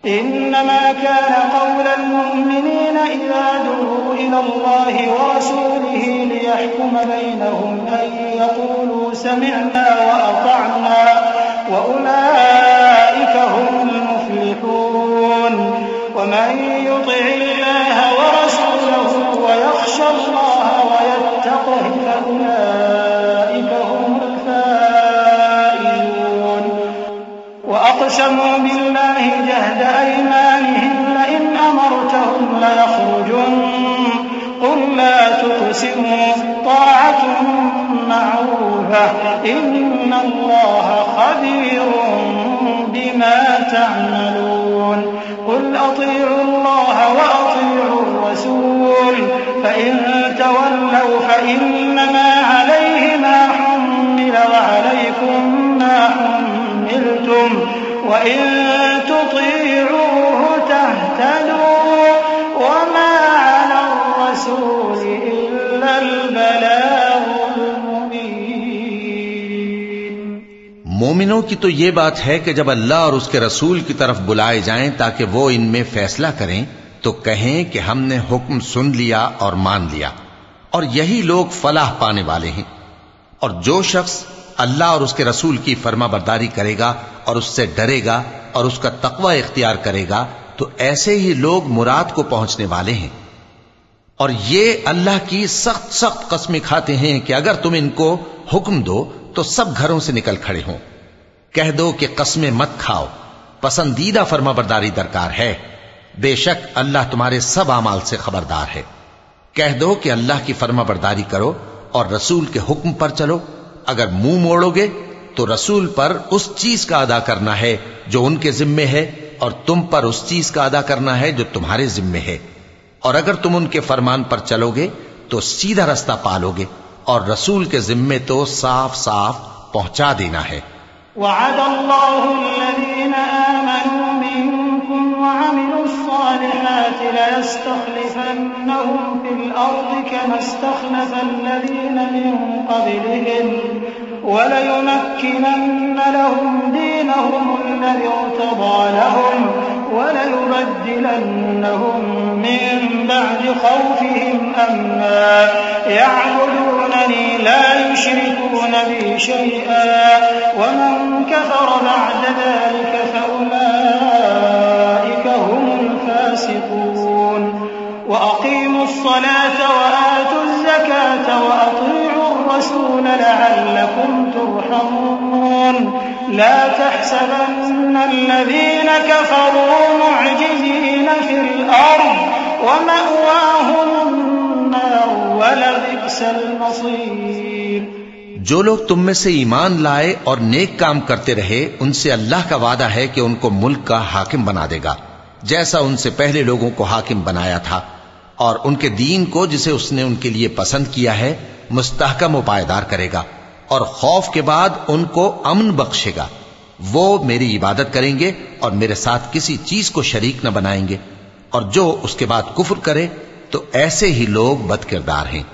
إنما كان قول المؤمنين إذا دعوا إلى الله ورسوله ليحكم بينهم أن يقولوا سمعنا وأطعنا وأولئك هم المفلحون ومن يطع الله ورسوله ويخشى الله ويتقه فأولئك هم الفائزون وأقسموا بالله جهد أيمانهم لئن أمرتهم ليخرجن قل لا تقسموا طاعة معروفة إن الله خبير بما تعملون قل أطيعوا الله وأطيعوا الرسول فإن تولوا فإنما عليه ما حمل وعليكم ما حملتم وإن تطيعوه تهتدوا وما على الرسول إلا البلاغ المبين۔ مومنوں کی تو یہ بات ہے کہ جب اللہ اور اس کے رسول کی طرف بلائے جائیں تاکہ وہ ان میں فیصلہ کریں تو کہیں کہ ہم نے حکم سن لیا اور مان لیا، اور یہی لوگ فلاح پانے والے ہیں۔ اور جو شخص اللہ اور اس کے رسول کی فرما برداری کرے گا اور اس سے ڈرے گا اور اس کا تقوی اختیار کرے گا تو ایسے ہی لوگ مراد کو پہنچنے والے ہیں۔ اور یہ اللہ کی سخت سخت قسمیں کھاتے ہیں کہ اگر تم ان کو حکم دو تو سب گھروں سے نکل کھڑے ہوں۔ کہہ دو کہ قسمیں مت کھاؤ، پسندیدہ فرما برداری درکار ہے، بے شک اللہ تمہارے سب اعمال سے خبردار ہے۔ کہہ دو کہ اللہ کی فرما برداری کرو اور رسول کے حکم پر چلو۔ اگر منہ موڑو گے تو رسول پر اس چیز کا ادا کرنا ہے جو ان کے ذمے ہے اور تم پر اس چیز کا ادا کرنا ہے جو تمہارے ذمے ہے، اور اگر تم ان کے فرمان پر چلو گے تو سیدھا رستہ پالو گے، اور رسول کے ذمے تو صاف صاف پہنچا دینا ہے۔ وعد الله الذين آمنوا منكم وعملوا الصالحات ليستخلفنهم في الأرض كما استخلف الذين من قبلهم وليمكنن لهم دينهم الذي ارتضى لهم وليبدلنهم من بعد خوفهم أمنا يعبدونني لا يشركون بي شيئا ومن كفر بعد ذلك فأولئك هم الفاسقون وأقيموا الصلاة وآتوا الزكاة وأطيعوا الرسول لعلكم ترحمون لا تحسبن الذين كفروا معجزين في الأرض ومأواهم النار ولبئس المصير۔ جو لوگ تم میں سے ایمان لائے اور نیک کام کرتے رہے ان سے اللہ کا وعدہ ہے کہ ان کو ملک کا حاکم بنا دے گا جیسا ان سے پہلے لوگوں کو حاکم بنایا تھا، اور ان کے دین کو جسے اس نے ان کے لیے پسند کیا ہے مستحکم و پائیدار کرے گا، اور خوف کے بعد ان کو امن بخشے گا۔ وہ میری عبادت کریں گے اور میرے ساتھ کسی چیز کو شریک نہ بنائیں گے، اور جو اس کے بعد کفر کرے تو ایسے ہی لوگ بد کردار ہیں۔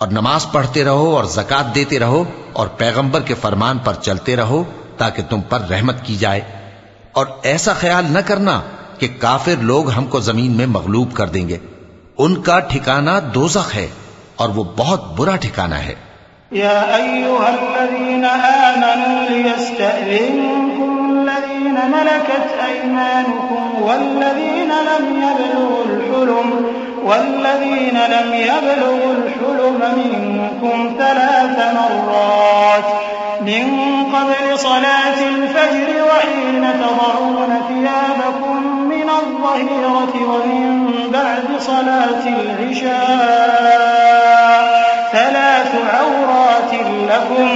اور نماز پڑھتے رہو اور زکوٰۃ دیتے رہو اور پیغمبر کے فرمان پر چلتے رہو تاکہ تم پر رحمت کی جائے، اور ایسا خیال نہ کرنا کہ کافر لوگ ہم کو زمین میں مغلوب کر دیں گے، ان کا ٹھکانہ دوزخ ہے اور وہ بہت برا ٹھکانہ ہے۔ يا أيها الذين آمنوا ليستأذنكم الذين ملكت أيمانكم والذين لم يبلغوا الحلم منكم 3 مرات من قبل صلاة الفجر وحين تضعون ثيابكم من الظهيرة ومن بعد صلاة العشاء 3 عورات لكم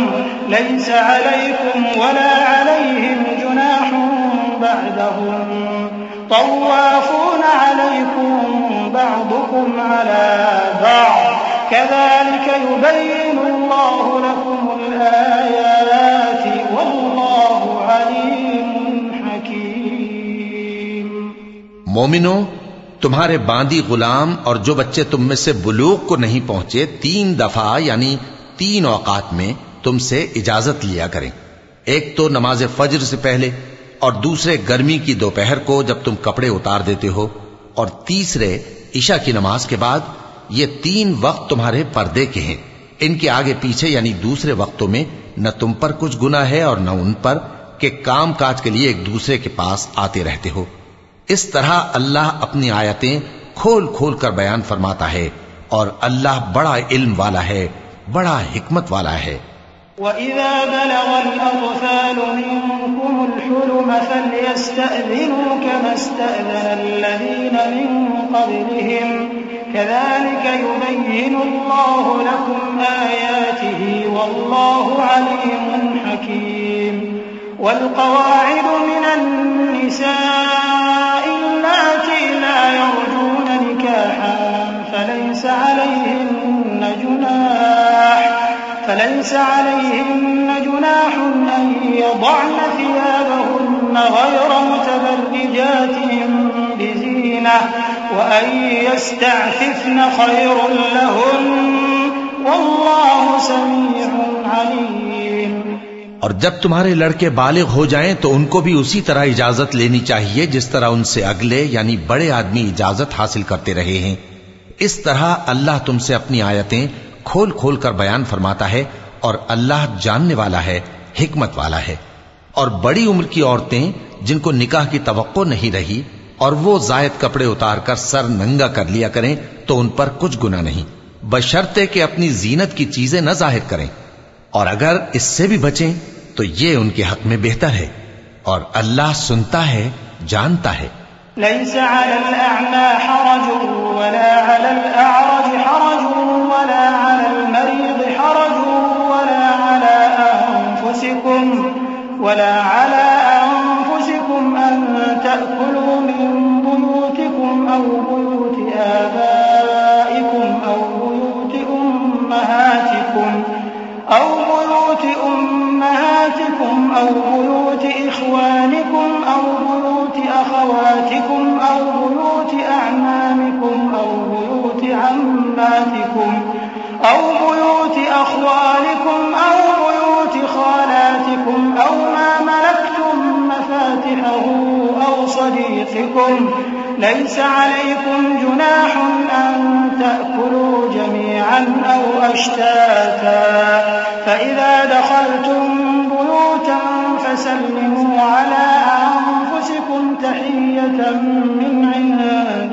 ليس عليكم ولا عليهم جناح بعدهم طوافون عليكم بعضكم على بعض كذلك يبين الله لكم الآيات والله عليم حكيم۔ مومنوں، تمہارے باندی غلام اور جو بچے تم میں سے بلوغ کو نہیں پہنچے 3 دفعہ یعنی 3 اوقات میں تم سے اجازت لیا کریں۔ ایک تو نماز فجر سے پہلے، اور دوسرے گرمی کی دوپہر کو جب تم کپڑے اتار دیتے ہو، اور تیسرے عشاء کی نماز کے بعد۔ یہ 3 وقت تمہارے پردے کے ہیں، ان کے آگے پیچھے یعنی دوسرے وقتوں میں نہ تم پر کچھ گناہ ہے اور نہ ان پر، کہ کام کاج کے لیے ایک دوسرے کے پاس آتے رہتے ہو۔ اس طرح اللہ اپنی آیتیں کھول کھول کر بیان فرماتا ہے، اور اللہ بڑا علم والا ہے، بڑا حکمت والا ہے۔ وَإِذَا بَلَغَ الْأَطْفَالُ مِنكُمُ الْحُلُمَ فَلْيَسْتَأْذِنُوا كَمَا اسْتَأْذَنَ الَّذِينَ مِن قَبْلِهِمْ كَذَلِكَ يُبَيِّنُ اللَّهُ لَكُمْ آيَاتِهِ وَاللَّهُ عَلِيمٌ حَكِيمٌ وَالْقَوَاعِدُ مِنَ النِّسَاءِ اللَّاتِي لَا يَرْجُونَ نِكَاحًا فَلَيْسَ عليهن جناح أن يضعن ثيابهن غير متبرجات بزينة وأن يستعففن خير لهن والله سميع عليم۔ اور جب تمہارے لڑکے بالغ ہو جائیں تو ان کو بھی اسی طرح اجازت لینی چاہیے جس طرح ان سے اگلے یعنی بڑے آدمی اجازت حاصل کرتے رہے ہیں۔ اس طرح اللہ تم سے اپنی آیتیں کھول کھول کر بیان فرماتا ہے، اور اللہ جاننے والا ہے، حکمت والا ہے۔ اور بڑی عمر کی عورتیں جن کو نکاح کی توقع نہیں رہی اور وہ زائد کپڑے اتار کر سر ننگا کر لیا کریں تو ان پر کچھ گناہ نہیں، بشرطے کہ اپنی زینت کی چیزیں نہ ظاہر کریں، اور اگر اس سے بھی بچیں تو یہ ان کے حق میں بہتر ہے، اور اللہ سنتا ہے، جانتا ہے۔ ليس على الأعمى حرج ولا على الأعرج حرج ولا على المريض حرج ولا على أنفسكم أن تأكلوا من بيوتكم أو بيوت آبائكم أو بيوت أمهاتكم أو بيوت إخوانكم أو بيوت أخواتكم أو بيوت أعمامكم أو بيوت عماتكم أو بيوت أخوالكم أو بيوت خالاتكم أو ما ملكتم مفاتحه أو صديقكم ليس عليكم جناح أن تأكلوا جميعا أو أشتاتا فإذا دخلتم بيوتا فسلموا على أنفسكم تحية من عند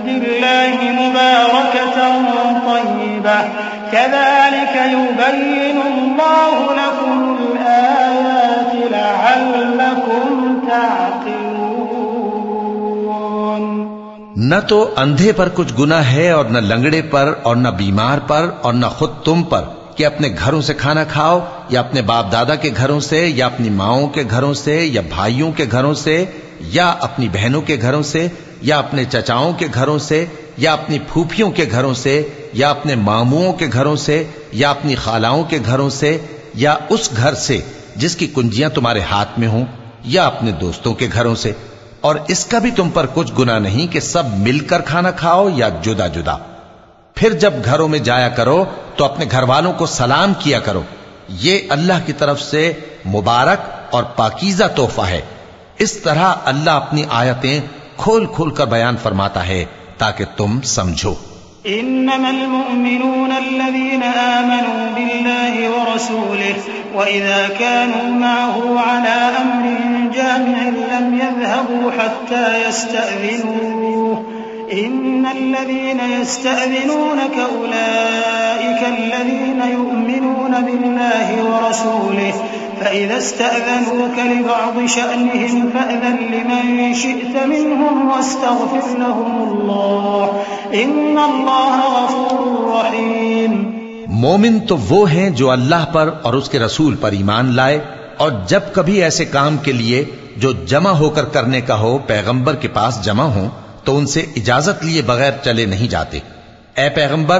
الله مباركة طيبة كذلك يبين الله لكم الآيات لعلكم تعقلون۔ نہ تو اندھے پر کچھ گناہ ہے اور نہ لنگڑے پر اور نہ بیمار پر اور نہ خود تم پر کہ اپنے گھروں سے کھانا کھاؤ، یا اپنے باپ دادا کے گھروں سے، یا اپنی ماؤں کے گھروں سے، یا بھائیوں کے گھروں سے، یا اپنی بہنوں کے گھروں سے، یا اپنے چچاؤں کے گھروں سے، یا اپنی پھوپھیوں کے گھروں سے، یا اپنے ماموں کے گھروں سے، یا اپنی خالاؤں کے گھروں سے، یا اس گھر سے جس کی کنجیاں تمہارے ہاتھ میں ہوں، یا اپنے دوستوں کے گھروں سے۔ اور اس کا بھی تم پر کچھ گناہ نہیں کہ سب مل کر کھانا کھاؤ یا جدا جدا۔ پھر جب گھروں میں جایا کرو تو اپنے گھر والوں کو سلام کیا کرو، یہ اللہ کی طرف سے مبارک اور پاکیزہ تحفہ ہے۔ اس طرح اللہ اپنی آیتیں کھول کھول کر بیان فرماتا ہے تاکہ تم سمجھو۔ إنما المؤمنون الذين آمنوا بالله ورسوله وإذا كانوا معه على أمر جامع لم يذهبوا حتى يستأذنوه إن الذين يستأذنونك أولئك الذين يؤمنون بالله ورسوله فإذا استأذنوك لبعض شأنهم فأذن لمن شئت منهم واستغفر لهم الله إن الله غفور رحيم۔ مومن تو وہ ہیں جو اللہ پر اور اس کے رسول پر ایمان لائے، اور جب کبھی ایسے کام کے لیے جو جمع ہو کر کرنے کا ہو پیغمبر کے پاس جمع ہوں تو ان سے اجازت لیے بغیر چلے نہیں جاتے۔ اے پیغمبر،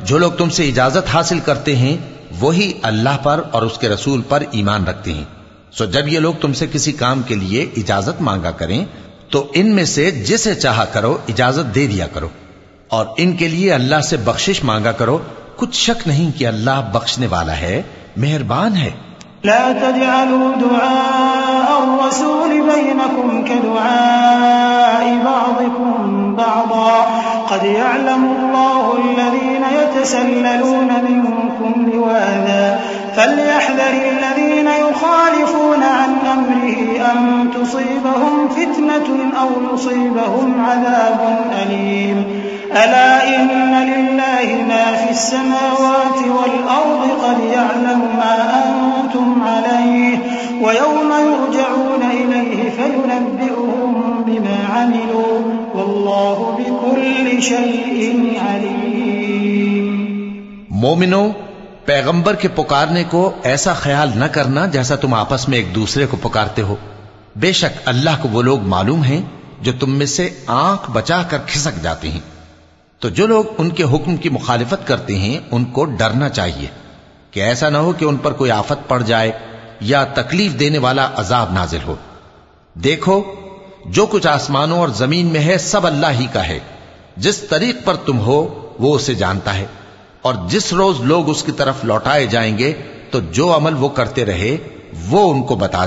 جو لوگ تم سے اجازت حاصل کرتے ہیں وہی اللہ پر اور اس کے رسول پر ایمان رکھتے ہیں، سو جب یہ لوگ تم سے کسی کام کے لیے اجازت مانگا کریں تو ان میں سے جسے چاہا کرو اجازت دے دیا کرو، اور ان کے لیے اللہ سے بخشش مانگا کرو، کچھ شک نہیں کہ اللہ بخشنے والا ہے، مہربان ہے۔ لا تجعلوا دعاء الرسول بينكم كدعاء بعضكم بعضا قد يعلم الله الذين يتسللون منكم لواذا فليحذر الذين يخالفون عن أمره أن تصيبهم فتنة أو يصيبهم عذاب أليم ألا إن لله ما في السماوات والأرض قد يعلم ما أنتم عليه ويوم يرجعون إليه فينبئهم بما عملوا والله بكل شيء عليم. مومنو، پیغمبر کے پکارنے کو ایسا خیال نہ کرنا جیسا تم آپس میں ایک دوسرے کو پکارتے ہو. بے شک اللہ کو وہ لوگ معلوم ہیں جو تم میں سے آنکھ بچا کر کھسک جاتے ہیں. تو جو لوگ ان کے حکم کی مخالفت کرتے ہیں ان کو ڈرنا چاہیے کہ ایسا نہ ہو کہ ان پر کوئی آفت پڑ جائے یا تکلیف دینے والا عذاب نازل ہو. دیکھو جو کچھ آسمانوں اور زمین میں ہے سب اللہ ہی کا ہے. جس طریق پر تم ہو وہ اسے جانتا ہے، اور جس روز لوگ اس کی طرف لوٹائے جائیں گے تو جو عمل وہ کرتے رہے وہ ان کو بتا